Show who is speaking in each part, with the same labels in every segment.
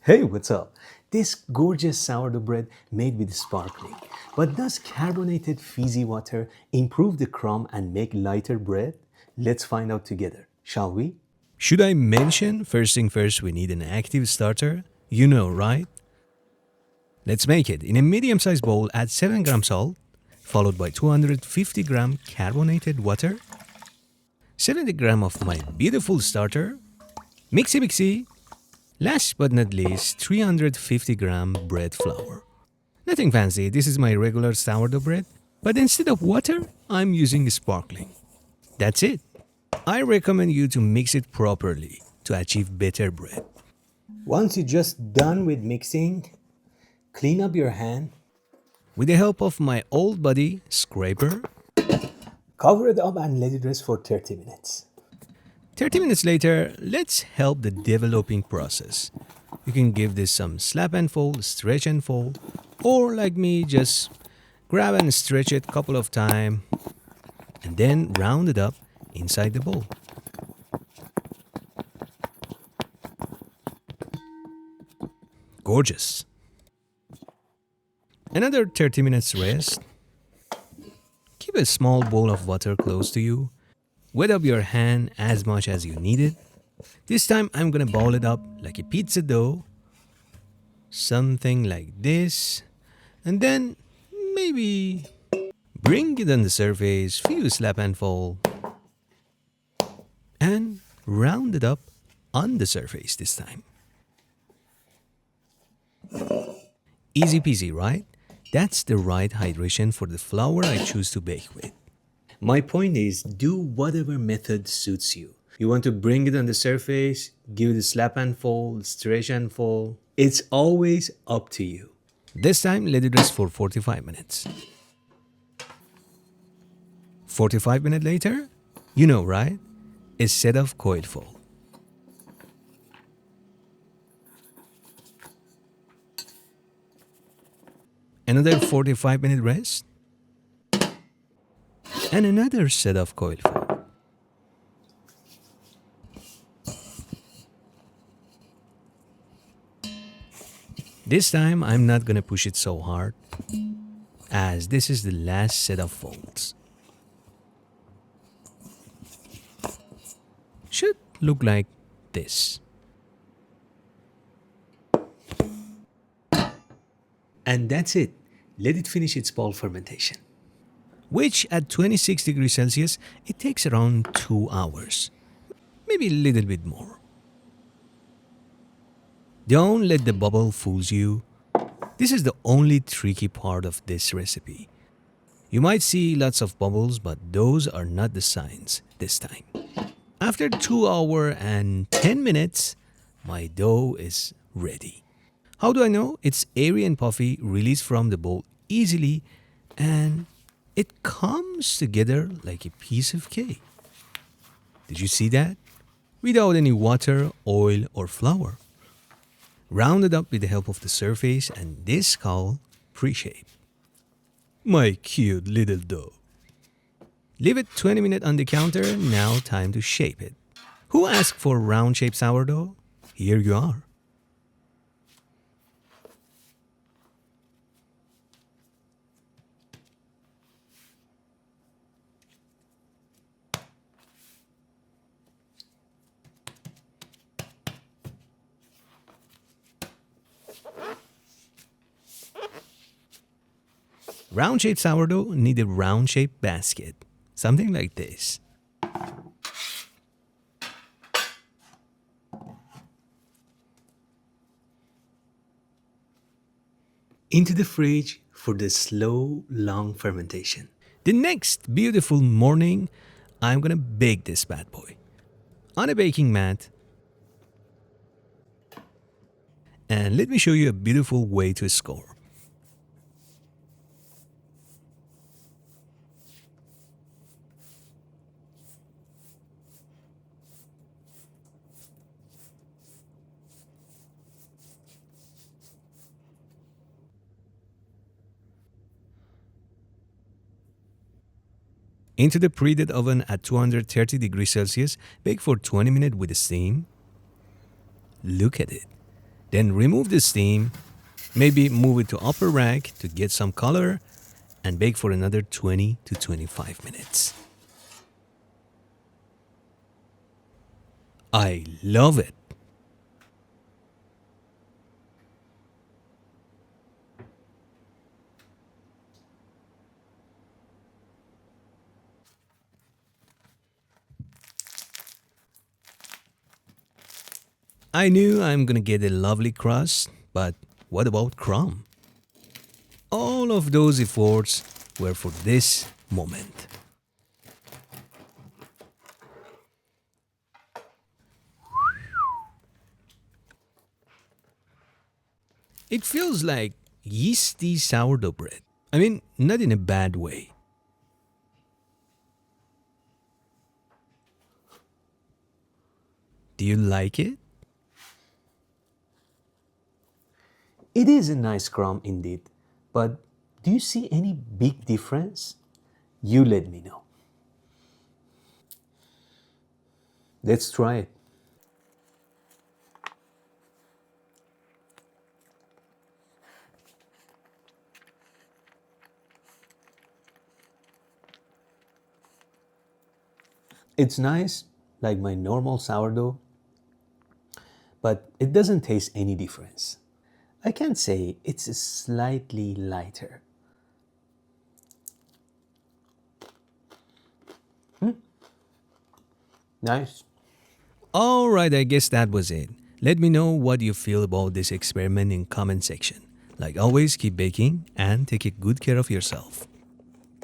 Speaker 1: Hey, what's up? This gorgeous sourdough bread made with sparkling. But does carbonated fizzy water improve the crumb and make lighter bread? Let's find out together, shall we? Should I mention first thing first, we need an active starter? You know, right? Let's make it. In a medium sized bowl, add 7 gram salt, followed by 250 gram carbonated water, 70 gram of my beautiful starter, mixy mixy. Last but not least, 350 gram bread flour. Nothing fancy, this is my regular sourdough bread, but instead of water, I'm using sparkling. That's it. I recommend you to mix it properly to achieve better bread. Once you're just done with mixing, clean up your hand. With the help of my old buddy, scraper, cover it up and let it rest for 30 minutes. 30 minutes later, let's help the developing process. You can give this some slap and fold, stretch and fold, or like me, just grab and stretch it a couple of times and then round it up inside the bowl. Gorgeous. Another 30 minutes rest. Keep a small bowl of water close to you. Wet up your hand as much as you need it. This time I'm gonna ball it up like a pizza dough. Something like this. And then maybe bring it on the surface, few slap and fold. And round it up on the surface this time. Easy peasy, right? That's the right hydration for the flour I choose to bake with. My point is, do whatever method suits you. You want to bring it on the surface, give it a slap and fold, stretch and fold. It's always up to you. This time, let it rest for 45 minutes. 45 minutes later, you know, right? A set of coil fold. Another 45-minute rest. And another set of coil fold. This time I'm not gonna push it so hard, as this is the last set of folds. Should look like this. And that's it. Let it finish its ball fermentation, which at 26 degrees Celsius, it takes around 2 hours, maybe a little bit more. Don't let the bubble fool you. This is the only tricky part of this recipe. You might see lots of bubbles, but those are not the signs this time. After 2 hours and 10 minutes, my dough is ready. How do I know? It's airy and puffy, released from the bowl easily, and it comes together like a piece of cake. Did you see that? Without any water, oil, or flour. Round it up with the help of the surface and this called pre-shape. My cute little dough. Leave it 20 minutes on the counter, now time to shape it. Who asked for round-shaped sourdough? Here you are. Round-shaped sourdough need a round-shaped basket. Something like this. Into the fridge for the slow, long fermentation. The next beautiful morning, I'm gonna bake this bad boy on a baking mat. And let me show you a beautiful way to score. Into the preheated oven at 230 degrees Celsius, bake for 20 minutes with the steam. Look at it. Then remove the steam, maybe move it to upper rack to get some color, and bake for another 20 to 25 minutes. I love it. I knew I'm gonna get a lovely crust, but what about crumb? All of those efforts were for this moment. It feels like yeasty sourdough bread. I mean, not in a bad way. Do you like it? It is a nice crumb indeed, but do you see any big difference? You let me know. Let's try it. It's nice, like my normal sourdough, but it doesn't taste any difference. I can say it's slightly lighter. Nice. All right, I guess that was it. Let me know what you feel about this experiment in comment section. Like always, keep baking and take a good care of yourself.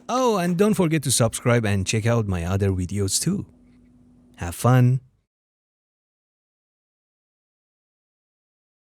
Speaker 1: Oh, and don't forget to subscribe and check out my other videos too. Have fun.